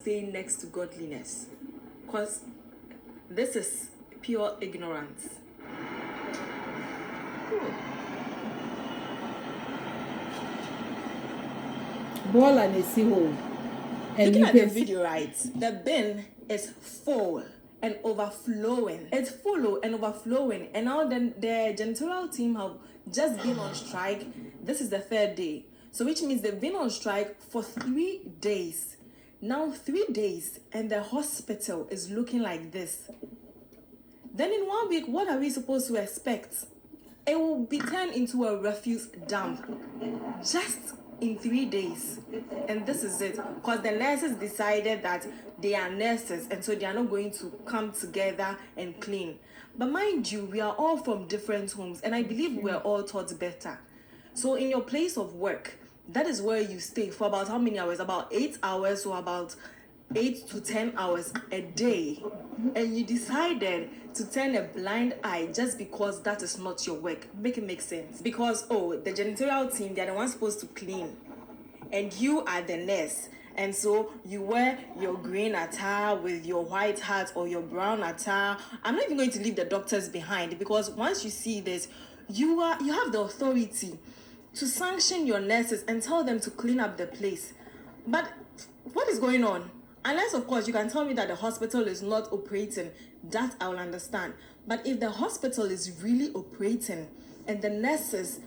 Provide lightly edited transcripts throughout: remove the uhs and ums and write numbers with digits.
staying next to godliness, because this is pure ignorance. Ball and a sea hole. And looking at the video, right, the bin is full and overflowing. It's full and overflowing. And now then the janitorial team have just been on strike. This is the 3rd day. So which means they've been on strike for 3 days. Now 3 days and the hospital is looking like this. Then in 1 week, what are we supposed to expect? It will be turned into a refuse dump. Just in 3 days. And this is it. Because the nurses decided that they are nurses and so they are not going to come together and clean. But mind you, we are all from different homes and I believe we're all taught better. So in your place of work, that is where you stay for about how many hours? About 8 hours or about 8 to 10 hours a day. And you decided to turn a blind eye just because that is not your work. Make it make sense. Because, the janitorial team, they're the ones supposed to clean. And you are the nurse. And so you wear your green attire with your white hat or your brown attire. I'm not even going to leave the doctors behind because once you see this, you have the authority to sanction your nurses and tell them to clean up the place. But what is going on? Unless, of course, you can tell me that the hospital is not operating, that I will understand. But if the hospital is really operating and the nurses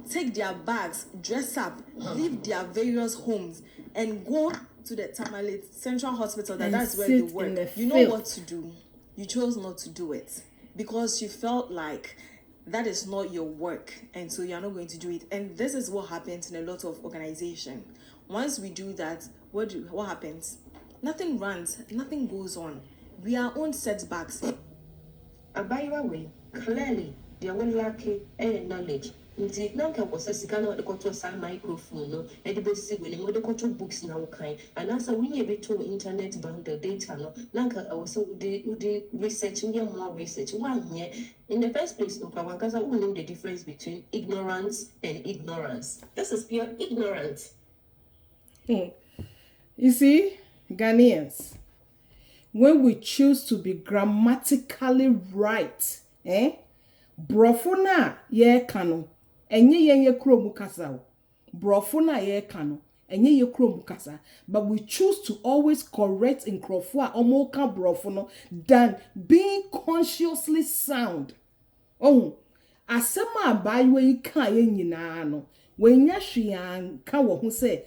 take their bags, dress up, leave their various homes, and go to the Tamale Central Hospital, that's where they work, you know what to do. You chose not to do it because you felt like that is not your work, and so you're not going to do it. And this is what happens in a lot of organizations. Once we do that, what happens? Nothing runs, nothing goes on. We are on setbacks. By the way, clearly, they are lucky and knowledge. Indeed, now can was a scan of the control sign microphone, no, and the basic when the control books now kind. And as a we able to internet bundle data, no, Nanka also the research, we are more research. One here, in the first place, no, Kawankaza will know the difference between ignorance and ignorance. This is pure ignorance. You see, Ghanaians, when we choose to be grammatically right, brofuna ye kano, enye ye kuro mukasa. Brofuna ye kano, enye ye kuro mukasa. But we choose to always correct in krofua omoka brofuno than being consciously sound. Asema abaywe ika ye nyina no. Wenya hwian ka wo ho say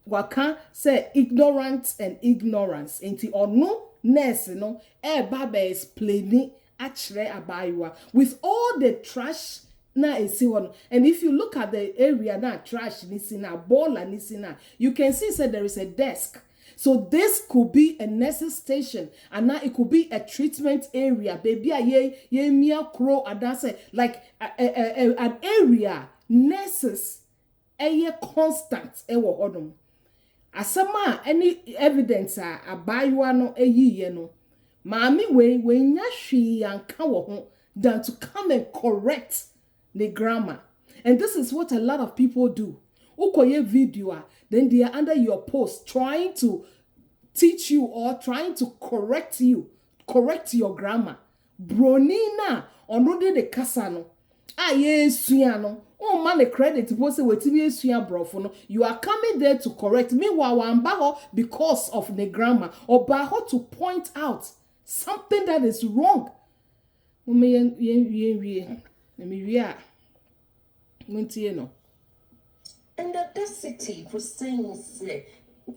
waka say ignorance and ignorance enti ono nurse no baba explaining achre abaywa with all the trash na esi one. And if you look at the area na trash nisina ball and nisina, you can see say there is a desk. So this could be a nurse station and now it could be a treatment area. Baby ye mia crow adase like an area nurses constant ewo hodom. Asama any evidence abaywa no eyiye no. Mami we nya hwi yanka wo ho than to come and correct the grammar. And this is what a lot of people do. Ukoye video, then they are under your post trying to teach you or trying to correct your grammar. Bronina onode de kasa no. Aye sua no. Oh man, the credit suppose wetimi esua brofo no. You are coming there to correct me wa because of the grammar or baho to point out something that is wrong. And audacity for saying,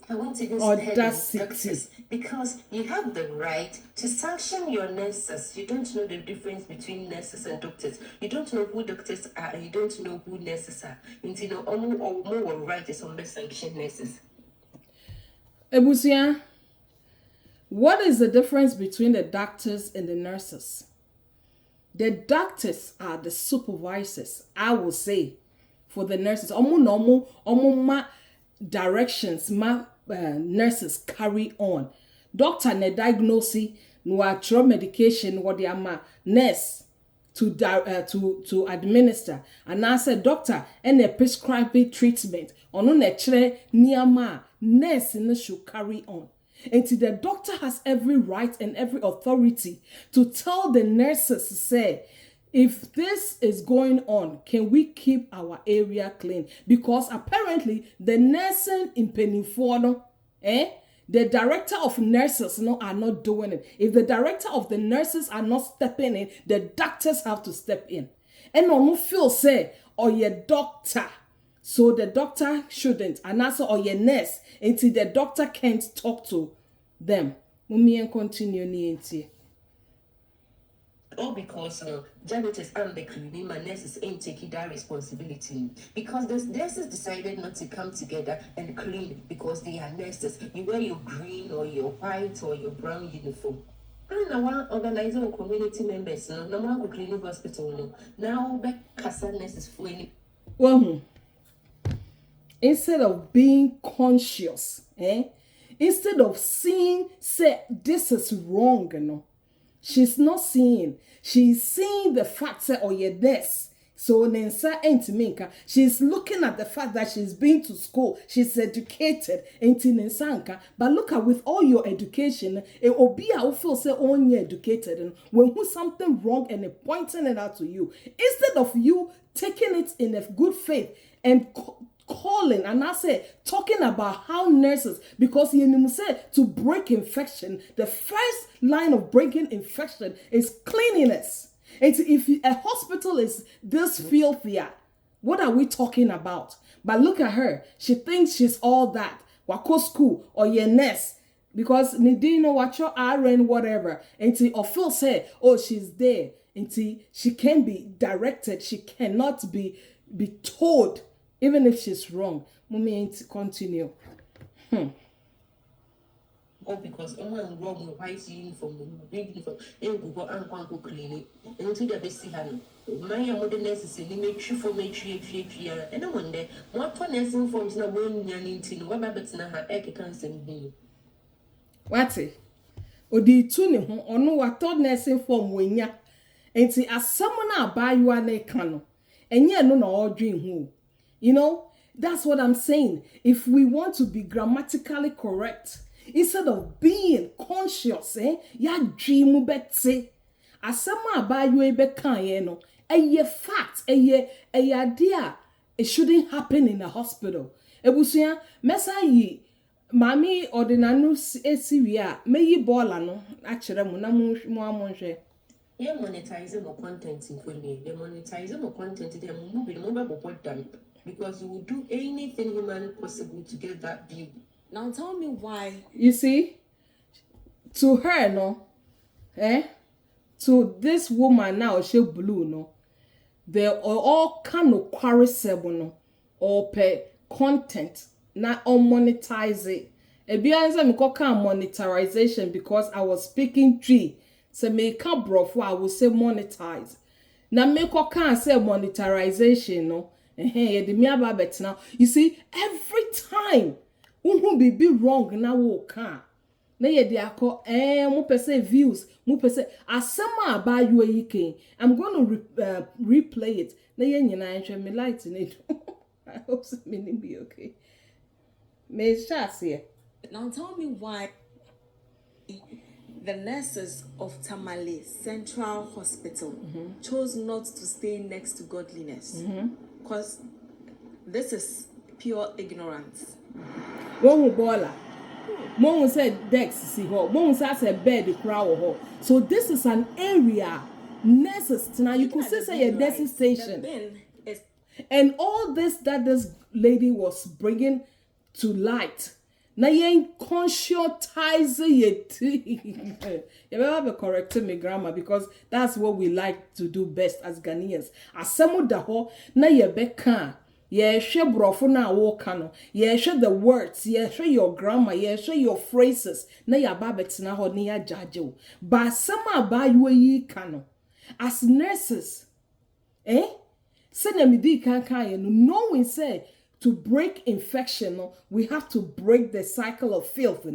I want to use audacity because you have the right to sanction your nurses. You don't know the difference between nurses and doctors. You don't know who doctors are and you don't know who nurses are. And you know, more right is on the sanction nurses. Ebusia, what is the difference between the doctors and the nurses? The doctors are the supervisors, I will say, for the nurses. Ma directions nurses carry on. Doctor ne diagnose no atro medication what the ama nurse to administer. And I said doctor and a prescribe treatment. Ono ne chere niama nurse no should carry on. And the doctor has every right and every authority to tell the nurses, say, if this is going on, can we keep our area clean? Because apparently the nursing in Penifuano, the director of nurses are not doing it. If the director of the nurses are not stepping in, the doctors have to step in. And on feel say, or your doctor, so the doctor shouldn't, and also or your nurse, until the doctor can't talk to them. Mummy and continue niente. All because janitors and the cleaning, my nurses ain't taking that responsibility. Because the nurses decided not to come together and clean because they are nurses. You wear your green or your white or your brown uniform. And now one organizer community members, no one could clean the hospital. Now back casa nurses for any. Well, instead of being conscious, instead of seeing, say, this is wrong, she's not seeing. She's seeing the fact that, oh, yeah, this. So, Nensa ain't minka. She's looking at the fact that she's been to school. She's educated. Ain't Nensanka. But look at with all your education, it will be a feel say only educated. And when who's something wrong and pointing it out to you, instead of you taking it in a good faith and calling and I say talking about how nurses, because you said to break infection, the first line of breaking infection is cleanliness. And if a hospital is this filthier, what are we talking about? But look at her. She thinks she's all that. Wako school or your nurse. Because Nidino watch your RN whatever. And or Phil say, oh, she's there. And she can be directed. She cannot be told. Even if she's wrong. Mummy, continue. Oh, because I'm wrong with white uniform, green uniform, and go and go clean it. Until the best hand. My modern necessary make sure for me, and I wonder what nursing forms now when you're in what rabbits now have egg cancer. What? Odi tu ne ho ono wato nursing form wenya. Enti asamo na abayua na kano. Enye no na odwin ho. You know, that's what I'm saying. If we want to be grammatically correct, instead of being conscious, ya dream betse. Asama abayu ebe kan no, eye fact, eye idea. It shouldn't happen in a hospital. Ebusuya, mesa yi, mami ordinanu esiria, me yi bola no, actually mo na mo amonhwe. Yeah, monetizing more content in Korea. They monetizing more content, they're moving mobile report done. Because you will do anything humanly possible to get that view. Now tell me why. You see, to her, no, to this woman now, she blue, no, they are all kind of quarry no, or pay content, not on monetize it. Ebianza me ko kan monetization because I was speaking tree. So me ka brofo I will say monetize. Na me ko kan say monetization, no. You see, every time who be wrong na wo kan na ye de akọ mo pese views mo pese asema abayo yiken. I'm going to replay it na ye nyina nhwe me light in it. I hope so many be okay. Me here. Now tell me why the nurses of Tamale Central Hospital chose not to stay next to godliness. Because this is pure ignorance. One bola. One said Dex see her. One says a bed crowd. So this is an area nurses now you could say a nursing station. And all this that this lady was bringing to light. Now you ain't conscientize it. You better be correcting me grammar because that's what we like to do best as Ghanaians. Asemu daho na ye beka. Ye share brofo na woka no. Ye share the words. Ye share your grammar. Ye share your phrases. Na ya babetina ho ni ya judge. Ba asema ba yi kano. As nurses, se na midi kan no knowing say to break infection, we have to break the cycle of filth,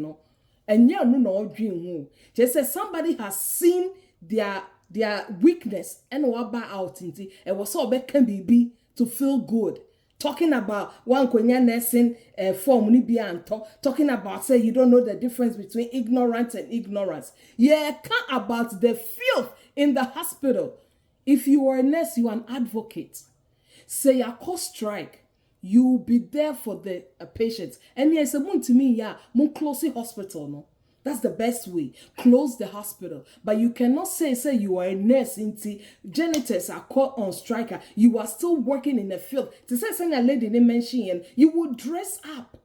And you no dream. Just say somebody has seen their weakness and what about it. And was so can be to feel good. talking about one kwenya nursing form ni bi anto, talking about say you don't know the difference between ignorance and ignorance. Yeah, count about the filth in the hospital. If you are a nurse, you are an advocate. Say a cause strike, you will be there for the patients. And yes, to me, yeah, more close the hospital, no. That's the best way. Close the hospital. But you cannot say you are a nurse into janitors are caught on strike. You are still working in the field. To say a lady didn't mention, you would dress up.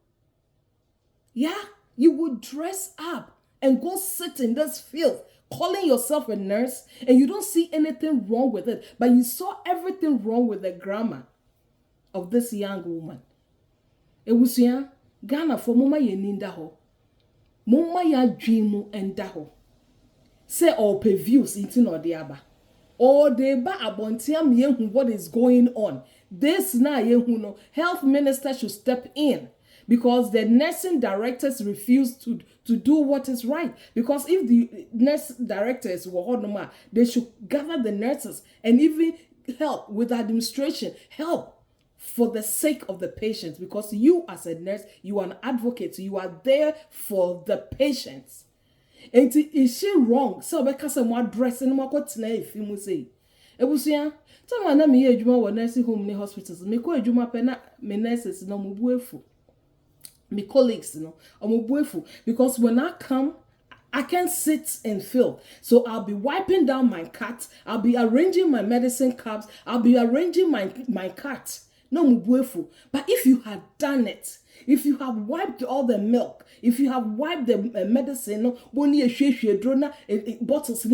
Yeah, you would dress up and go sit in this field, calling yourself a nurse, and you don't see anything wrong with it. But you saw everything wrong with the grammar of this young woman. It was Ghana for mama yeninda ho. Mumma ya dreamu endaho. Say all pay views into no diaba. Or they ba abontiam yehu what is going on. This na yehu no health minister should step in because the nursing directors refuse to do what is right. Because if the nurse directors were they should gather the nurses and even help with administration, help for the sake of the patients, because you as a nurse, you are an advocate, you are there for the patients. And is she wrong? So because I'm addressing my if you say it was someone na me adwuma nursing home ne hospitals. Me ko adwuma pe na me nurses no mo buefu. Me colleagues no mo buefu, because when I come I can sit and feel. So I'll be wiping down my cat, I'll be arranging my medicine cups, I'll be arranging my cat. No mubuefu. But if you had done it, if you have wiped all the milk, if you have wiped the medicine, no, bottles,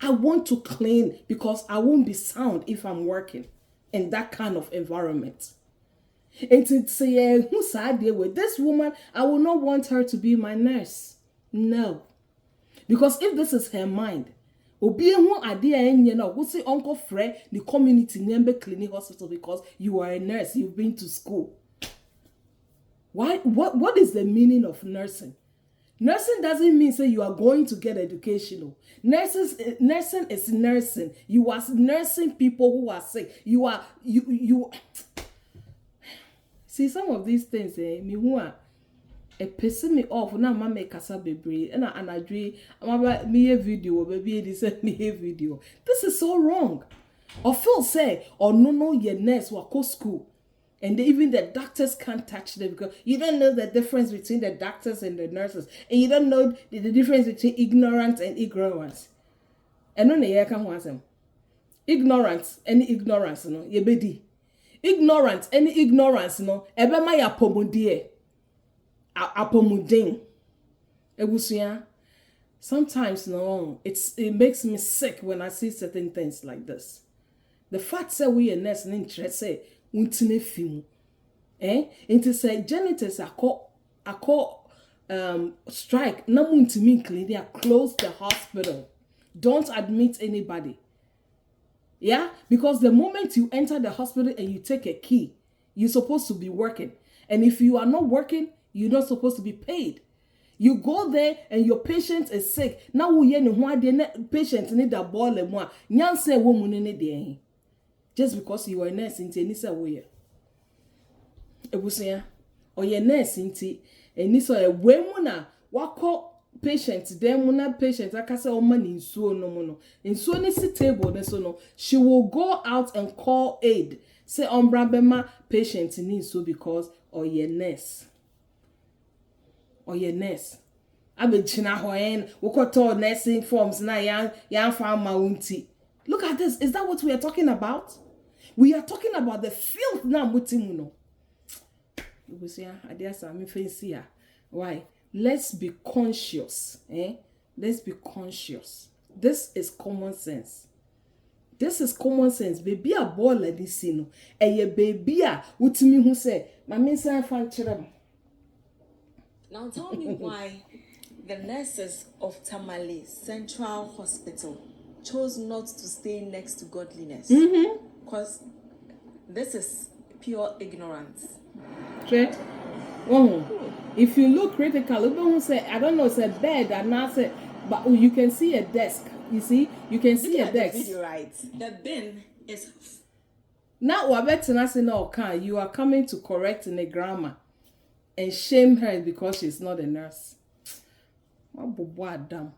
I want to clean because I won't be sound if I'm working in that kind of environment. And to say, who's I deal with this woman, I will not want her to be my nurse. No. Because if this is her mind, obi ehu ade enye na go say uncle Fred the community Nembe Clinic Hospital because you are a nurse, you've been to school. Why what is the meaning of nursing? Nursing doesn't mean say you are going to get educational. Nursing is nursing. You are nursing people who are sick. You see some of these things me who are a pissing me off na ma make kasa bebre na anadwe amaba me video baby dey send me a video. This is so wrong. Or feel say or no your nurse wa go school and even the doctors can't touch them because you don't know the difference between the doctors and the nurses, and you don't know the difference between ignorance and ignorance. And no na can wasem ignorance no ye bedi ignorance any ignorance no ebe ma ya pomodie apomudin ebusia. Sometimes no, it makes me sick when I see certain things like this. The fact that we are nurse and interest say untine film into say janitors are call strike na muntimi clean, they are close the hospital, don't admit anybody. Yeah, because the moment you enter the hospital and you take a key, you're supposed to be working, and if you are not working, you're not supposed to be paid. You go there and your patient is sick. Now we hear the patient need a ball and one. Nyan say woman in the just because you are a nurse in Tenisa way. It was here or your nurse in tea and this a woman wako patients, then when patients I can say oh money in so no in so any table no she will go out and call aid. Say Bema patient needs so because or your nurse. Or your nurse. Abe china hoen wokoto nursing forms na yan farm maunti. Look at this. Is that what we are talking about? We are talking about the filth na mutimuno. You will see I'm fancy. Why? Let's be conscious. Let's be conscious. This is common sense. This is common sense. Baby a ball like this, you know. And your baby a utimi who say, "Mami say fan chirem." Now tell me why the nurses of Tamale Central Hospital chose not to stay next to godliness. Because this is pure ignorance. Right? If you look critical, say, I don't know, it's a bed and not say, but you can see a desk. You see? You can see a desk. The video, right? The bin is Now wabetena say no can you are coming to correct in the grammar and shame her because she's not a nurse. What bobo Adam.